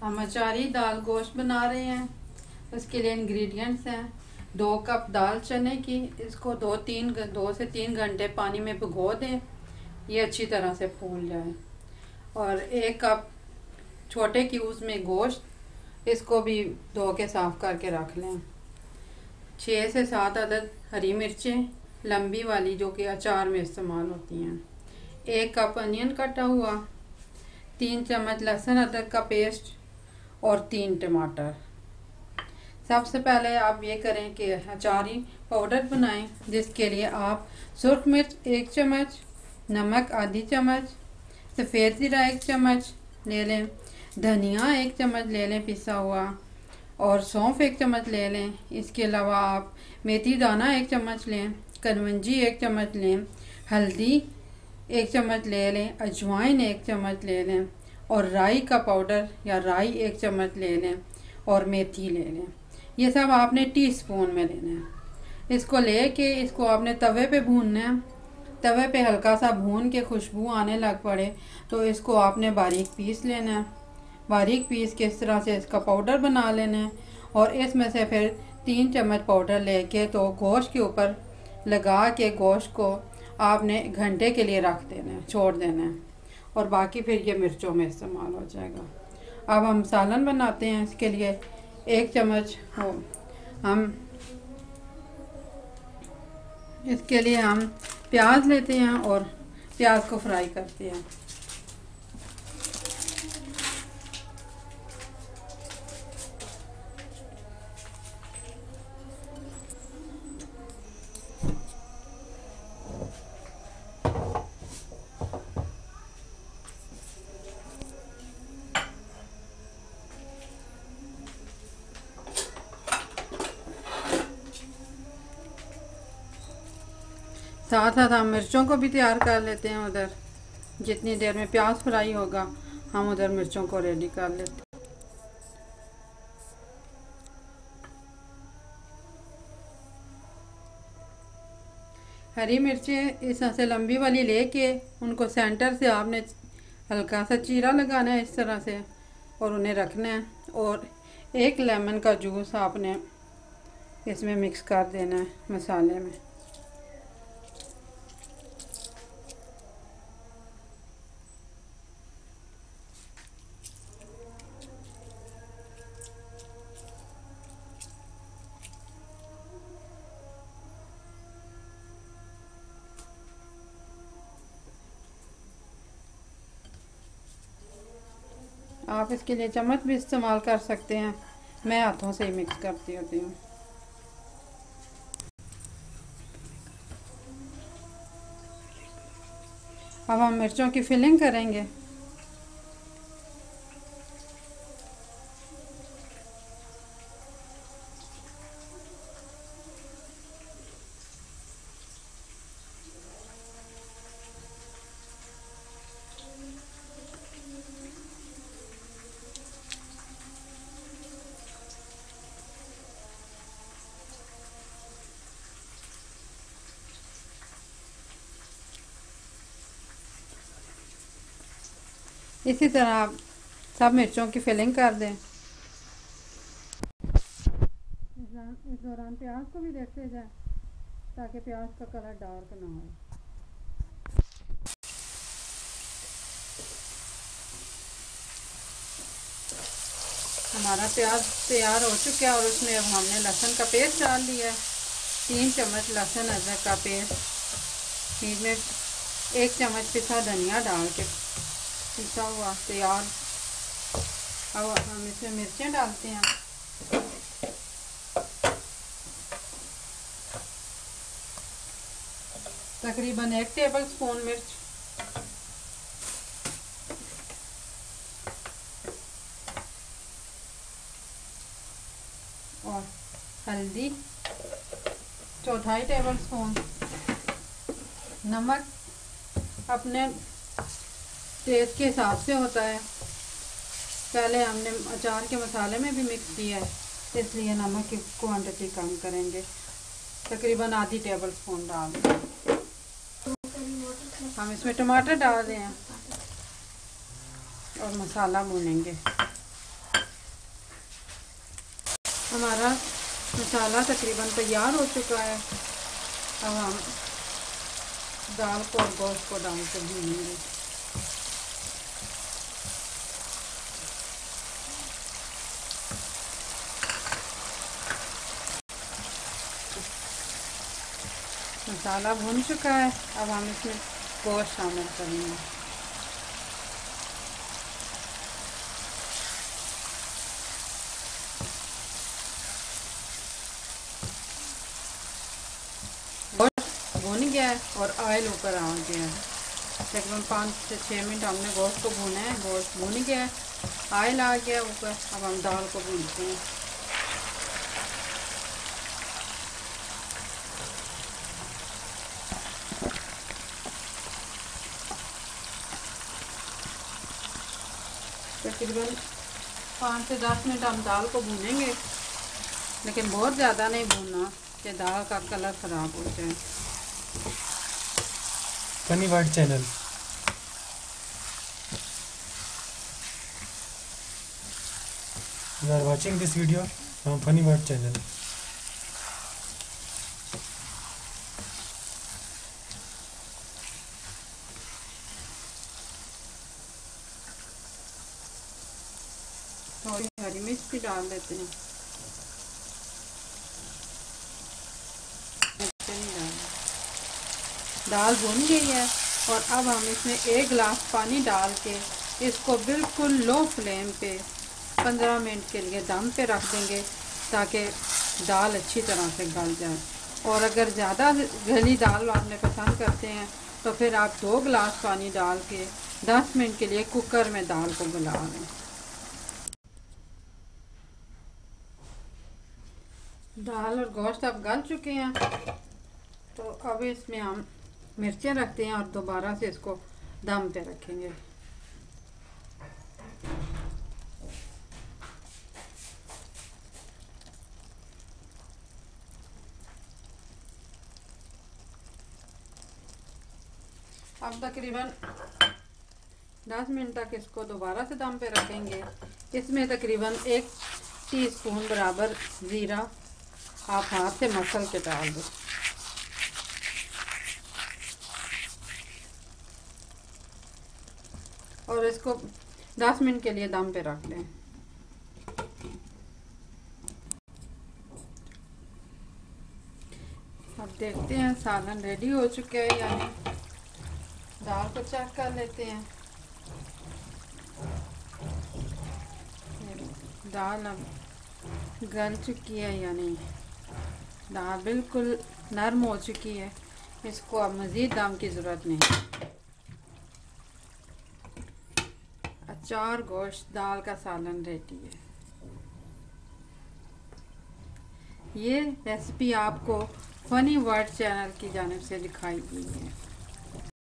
हम अचारी दाल गोश्त बना रहे हैं। उसके लिए इंग्रेडिएंट्स हैं 2 कप दाल चने की। इसको 2 से 3 घंटे पानी में भिगो दें, ये अच्छी तरह से फूल जाए। और 1 कप छोटे क्यूब्स में गोश्त, इसको भी धो के साफ़ करके रख लें। 6 से 7 अदद हरी मिर्चें लंबी वाली, जो कि अचार में इस्तेमाल होती हैं। 1 कप अनियन कटा हुआ, 3 चम्मच लहसुन अदरक का पेस्ट और 3 टमाटर। सबसे पहले आप ये करें कि अचारी पाउडर बनाएं, जिसके लिए आप सुर्ख मिर्च 1 चम्मच, नमक आधी चम्मच, सफ़ेद ज़ीरा 1 चम्मच ले लें, धनिया 1 चम्मच ले लें पिसा हुआ, और सौंफ 1 चम्मच ले लें। इसके अलावा आप मेथी दाना 1 चम्मच लें, कलवंजी 1 चम्मच लें, हल्दी 1 चम्मच ले लें, अजवाइन 1 चम्मच ले लें, और राई का पाउडर या राई 1 चम्मच ले लें, और मेथी ले लें। ये सब आपने टीस्पून में लेना है। इसको लेके इसको आपने तवे पे भूनना है। तवे पे हल्का सा भून के खुशबू आने लग पड़े तो इसको आपने बारीक पीस लेना है। बारीक पीस के इस तरह से इसका पाउडर बना लेना है, और इसमें से फिर 3 चम्मच पाउडर लेके तो गोश्त के ऊपर लगा के गोश्त को आपने घंटे के लिए रख देना है, छोड़ देना है, और बाकी फिर ये मिर्चों में इस्तेमाल हो जाएगा। अब हम सालन बनाते हैं। इसके लिए 1 चम्मच हम इसके लिए हम प्याज लेते हैं और प्याज को फ्राई करते हैं। साथ साथ हम मिर्चों को भी तैयार कर लेते हैं। उधर जितनी देर में प्याज फ्राई होगा हम उधर मिर्चों को रेडी कर लेते हैं। हरी मिर्चें इस तरह से लंबी वाली लेके उनको सेंटर से आपने हल्का सा चीरा लगाना है इस तरह से, और उन्हें रखना है। और 1 लेमन का जूस आपने इसमें मिक्स कर देना है मसाले में। आप इसके लिए चम्मच भी इस्तेमाल कर सकते हैं, मैं हाथों से ही मिक्स करती होती हूँ। अब हम मिर्चों की फिलिंग करेंगे। इसी तरह आप सब मिर्चों की फिलिंग कर दें। इस दौरान प्याज को भी देखते जाएं ताकि प्याज का कलर डार्क ना हो। हमारा प्याज तैयार हो चुका है, और उसमें अब हमने लहसुन का पेस्ट डाल दिया है। 3 चम्मच लहसुन अदरक का पेस्ट, इसमें 1 चम्मच पिसा धनिया डाल के पिसा हुआ तैयार। अब हम इसमें मिर्चें डालते हैं। तकरीबन 1 टेबल स्पून मिर्च, और हल्दी 1/4 टेबल स्पून, नमक अपने टेस्ट के हिसाब से होता है। पहले हमने अचार के मसाले में भी मिक्स किया है, इसलिए नमक की क्वांटिटी कम करेंगे, तकरीबन आधी टेबल स्पून डाल दें। हम इसमें टमाटर डाल रहे हैं और मसाला भूनेंगे। हमारा मसाला तकरीबन तैयार हो चुका है। अब हम दाल को और गोश्त को डाल कर भूनेंगे। मसाला भून चुका है। अब हम इसमें गोश्त शामिल करेंगे। गोश्त भून गया है और ऑयल ऊपर आ गया है। तकरीबन 5 से 6 मिनट हमने गोश्त को भूना है। गोश्त भून गया है, ऑयल आ गया ऊपर। अब हम दाल को भूनते हैं। तकरीबन 5 से 10 मिनट हम दाल को भूनेंगे, लेकिन बहुत ज़्यादा नहीं भूनना कि दाल का कलर ख़राब हो जाए। Funny word channel, you are watching this video from Funny Word channel. थोड़ी हरी मिर्च भी डाल देते हैं। दाल भुन गई है और अब हम इसमें 1 गिलास पानी डाल के इसको बिल्कुल लो फ्लेम पे 15 मिनट के लिए दम पे रख देंगे, ताकि दाल अच्छी तरह से गल जाए। और अगर ज़्यादा गली दाल आपने पसंद करते हैं तो फिर आप 2 गिलास पानी डाल के 10 मिनट के लिए कुकर में दाल को गला लें। दाल और गोश्त अब गल चुके हैं, तो अब इसमें हम मिर्चें रखते हैं और दोबारा से इसको दम पे रखेंगे। अब तकरीबन 10 मिनट तक इसको दोबारा से दम पे रखेंगे। इसमें तकरीबन 1 टीस्पून बराबर ज़ीरा आप हाथ से मसल के डाल दो। और इसको 10 मिनट के लिए दम पे रख लें। अब देखते हैं सालन रेडी हो चुका है या नहीं। दाल को चेक कर लेते हैं। दाल अब गल चुकी है या नहीं। दाल बिल्कुल नरम हो चुकी है, इसको अब मज़ीद दम की ज़रूरत नहीं। अचार गोश्त दाल का सालन रेडी है। ये रेसिपी आपको फनी वर्ड चैनल की जानिब से दिखाई गई है।